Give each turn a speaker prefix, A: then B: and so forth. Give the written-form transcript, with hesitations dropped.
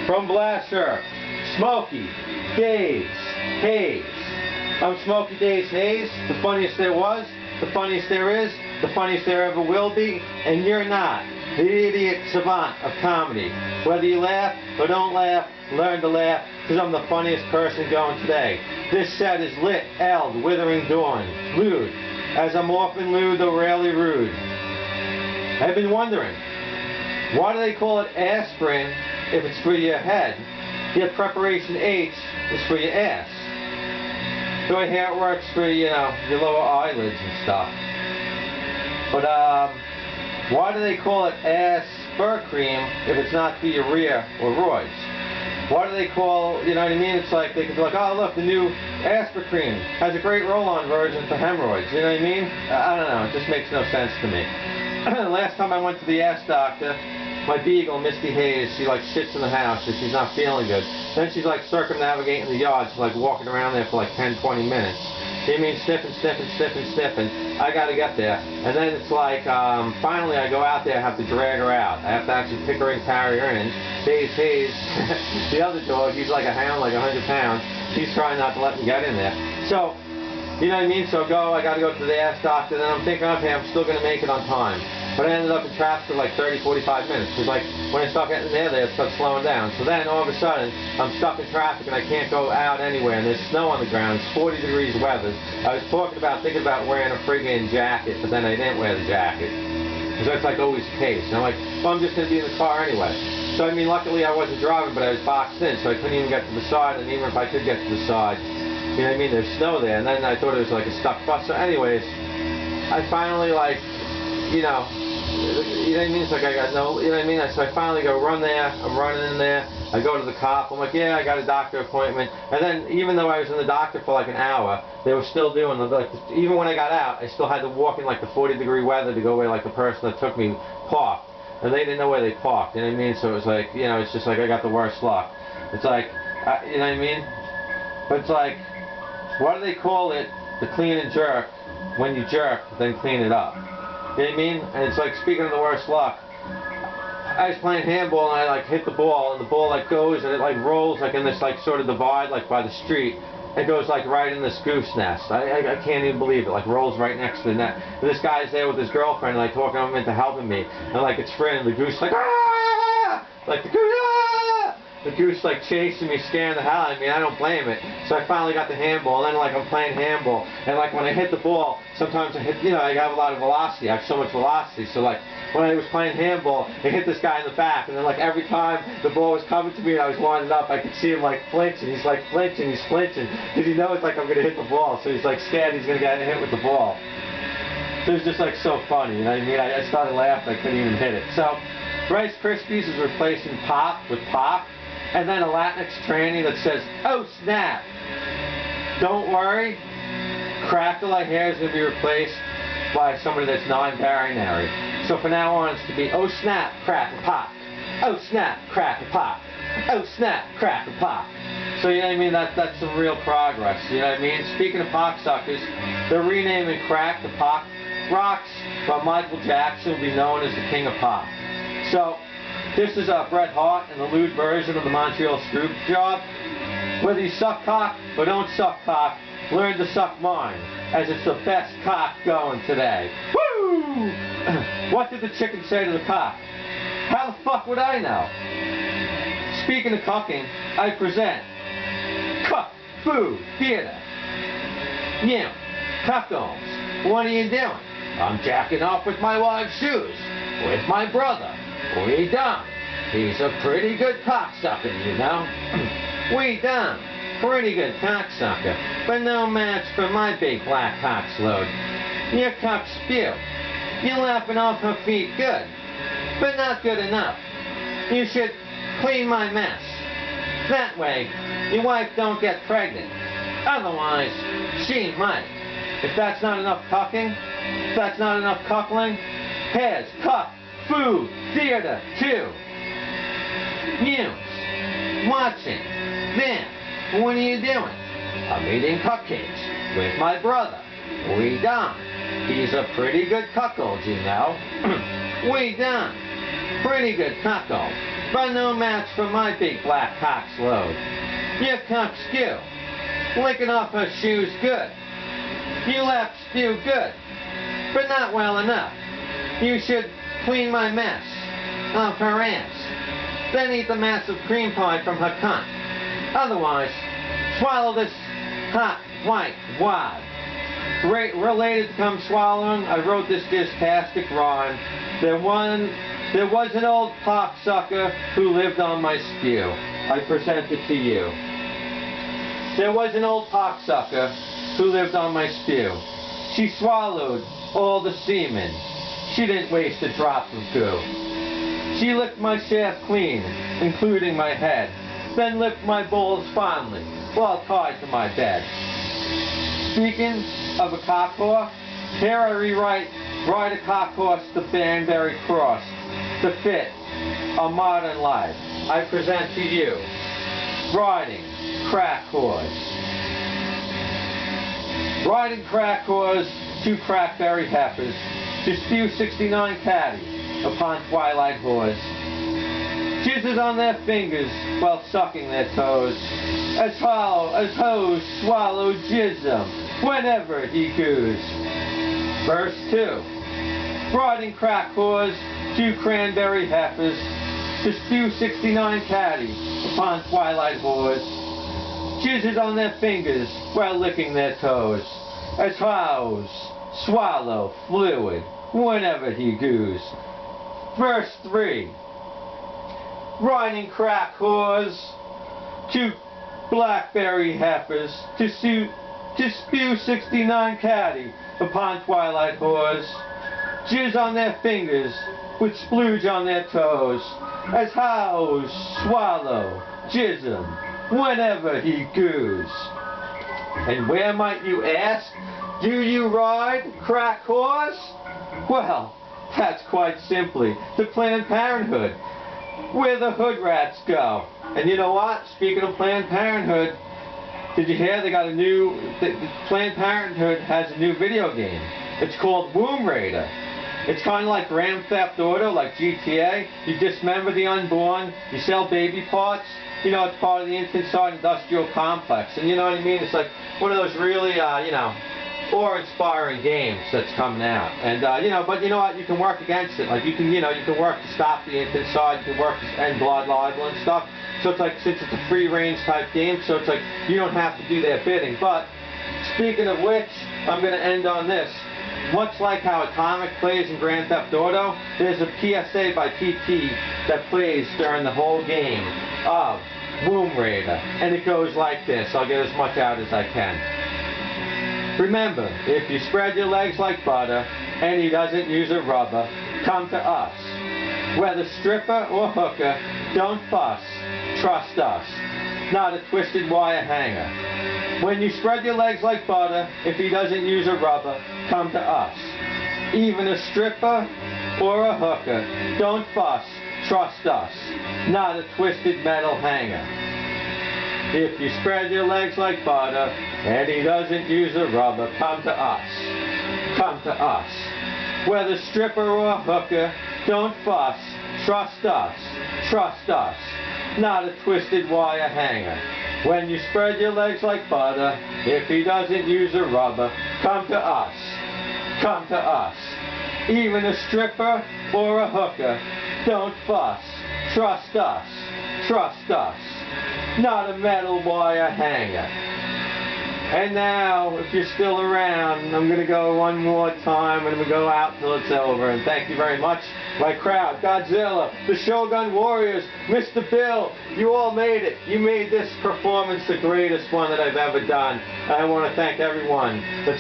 A: From Blaster, Smokey Daze Haze. I'm Smokey Daze Haze, the funniest there was, the funniest there is, the funniest there ever will be, and you're not. The idiot savant of comedy. Whether you laugh or don't laugh, learn to laugh, because I'm the funniest person going today. This set is lit, Eld Withering doing, Lewd, as I'm often lewd though rarely rude. I've been wondering, why do they call it aspirin if it's for your head, yet preparation H is for your ass? The way how it works for, you know, your lower eyelids and stuff. But, why do they call it aspir cream if it's not for your rear or roids? Why do they call, you know what I mean? It's like, they could be like, oh look, the new aspir cream has a great roll-on version for hemorrhoids, you know what I mean? I don't know, it just makes no sense to me. Last time I went to the ass doctor, my beagle, Misty Hayes, she like shits in the house and she's not feeling good. Then she's like circumnavigating the yard, she's like walking around there for like 10-20 minutes. You mean sniffing. I gotta get there. And then it's like, finally I go out there, I have to drag her out. I have to actually pick her and carry her in. Daze Haze, the other dog, he's like a hound, like 100 pounds. He's trying not to let me get in there. So, you know what I mean? So I gotta go to the ass doctor, then I'm thinking, okay, I'm still gonna make it on time. But I ended up in traffic for like 30-45 minutes. Because like, when I start getting there, it starts slowing down. So then all of a sudden, I'm stuck in traffic and I can't go out anywhere. And there's snow on the ground. It's 40 degrees weather. I was thinking about wearing a friggin' jacket, but then I didn't wear the jacket. So it's like always the case. And I'm like, well, I'm just going to be in the car anyway. So I mean, luckily I wasn't driving, but I was boxed in, so I couldn't even get to the side. And even if I could get to the side, you know what I mean, there's snow there. And then I thought it was like a stuck bus. So anyways, I finally like, you know what I mean? It's like I got no, you know what I mean? So I finally go run there, I'm running in there, I go to the cop, I'm like, yeah, I got a doctor appointment. And then even though I was in the doctor for like an hour, they were still doing, like, even when I got out, I still had to walk in like the 40-degree weather to go where like the person that took me parked. And they didn't know where they parked, you know what I mean? So it was like, you know, it's just like I got the worst luck. It's like, you know what I mean? But it's like, why do they call it the clean and jerk when you jerk, then clean it up? You know what I mean? And it's like, speaking of the worst luck, I was playing handball and I like hit the ball and the ball like goes and it like rolls like in this like sort of divide like by the street. It goes like right in this goose nest. I can't even believe it. Like rolls right next to the net. And this guy's there with his girlfriend like talking him into helping me. And like it's friend and the goose like, ah! Like the goose, ah! The goose like chasing me, scaring the hell out of me. I don't blame it. So I finally got the handball, and then like I'm playing handball, and like when I hit the ball, sometimes I hit, you know, I have a lot of velocity. I have so much velocity. So like when I was playing handball, I hit this guy in the back, and then like every time the ball was coming to me and I was winding up, I could see him like flinching. He's like flinching, he's flinching, because he knows like I'm gonna hit the ball. So he's like scared he's gonna get hit with the ball. So it was just like so funny, you know what I mean? I started laughing, I couldn't even hit it. So Rice Krispies is replacing pop with pop. And then a Latinx tranny that says, oh snap! Don't worry, Crackle I Hair is going to be replaced by somebody that's non-binary. So from now on it's going to be, oh snap, crackle pop. Oh snap, crackle pop. Oh snap, crackle pop. So you know what I mean, that's some real progress, you know what I mean? Speaking of pop suckers, they're renaming crack to pop rocks, but Michael Jackson will be known as the king of pop. So, this is Bret Hart and the lewd version of the Montreal Screw Job. Whether you suck cock or don't suck cock, learn to suck mine, as it's the best cock going today. Woo! What did the chicken say to the cock? How the fuck would I know? Speaking of cucking, I present Cuck Food Theater. Yeah, cuckolds, what are you doing? I'm jacking off with my wife's shoes, with my brother. We done. He's a pretty good cocksucker, you know. We done. Pretty good cocksucker, but no match for my big black cock's load. Your cock spew. You're lapping off her feet good, but not good enough. You should clean my mess. That way, your wife don't get pregnant. Otherwise, she might. If that's not enough cucking, if that's not enough cuckling, here's Cuck Food Theater 2. News. Watching. Then, what are you doing? I'm eating cupcakes with my brother. We done. He's a pretty good cuckold, you know. We done. Pretty good cuckold, but no match for my big black cock's load. You cuck skew, licking off her shoes good. You left spew good, but not well enough. You should clean my mess off her ass, then eat the massive cream pie from her cunt. Otherwise, swallow this hot white wad. Related to come swallowing, I wrote this distastic rhyme. There was an old cocksucker who lived on my spew. I present it to you. There was an old cocksucker who lived on my spew. She swallowed all the semen. She didn't waste a drop of goo. She licked my shaft clean, including my head, then licked my balls fondly while tied to my bed. Speaking of a cock horse, here I rewrite Ride a Cock Horse the Banbury Cross to fit a modern life. I present to you Riding Crack Horse. Riding crack horse, 2 crackberry heifers, to spew 69 caddies upon twilight horse. Jizzes on their fingers while sucking their toes, as hoes swallow jism whenever he goos. Verse 2. Riding crack horse, 2 cranberry heifers, to spew 69 caddies upon twilight horse. Jizzes on their fingers while licking their toes, as hoes swallow fluid whenever he goos. Verse 3. Riding crack whores, 2 blackberry heifers, to spew 69 caddy upon twilight whores. Jizz on their fingers with splooge on their toes, as hoes swallow jism whenever he goos. And where might you ask, do you ride crack horse? Well, that's quite simply to Planned Parenthood, where the hood rats go. And you know what? Speaking of Planned Parenthood, did you hear they got a new, Planned Parenthood has a new video game. It's called Womb Raider. It's kind of like Grand Theft Auto, like GTA. You dismember the unborn, you sell baby parts. You know, it's part of the Infantile Industrial Complex. And you know what I mean? It's like one of those really, you know, awe-inspiring games that's coming out. And, you know, but you know what? You can work against it. Like, you can, you know, you can work to stop the Infantile, you can work to end blood libel and stuff. So it's like, since it's a free-range type game, so it's like, you don't have to do their bidding. But, speaking of which, I'm going to end on this. Much like how Atomic plays in Grand Theft Auto, there's a PSA by PT that plays during the whole game of Womb Raider. And it goes like this. I'll get as much out as I can. Remember, if you spread your legs like butter and he doesn't use a rubber, come to us. Whether stripper or hooker, don't fuss, trust us. Not a twisted wire hanger. When you spread your legs like butter, if he doesn't use a rubber, come to us. Even a stripper or a hooker, don't fuss, trust us. Not a twisted metal hanger. If you spread your legs like butter and he doesn't use a rubber, come to us. Come to us. Whether stripper or hooker, don't fuss, trust us. Trust us. Not a twisted wire hanger. When you spread your legs like butter, if he doesn't use a rubber, come to us. Come to us. Even a stripper or a hooker, don't fuss. Trust us. Trust us. Not a metal wire hanger. And now, if you're still around, I'm going to go one more time and I'm going to go out till it's over. And thank you very much, my crowd, Godzilla, the Shogun Warriors, Mr. Bill, you all made it. You made this performance the greatest one that I've ever done. And I want to thank everyone that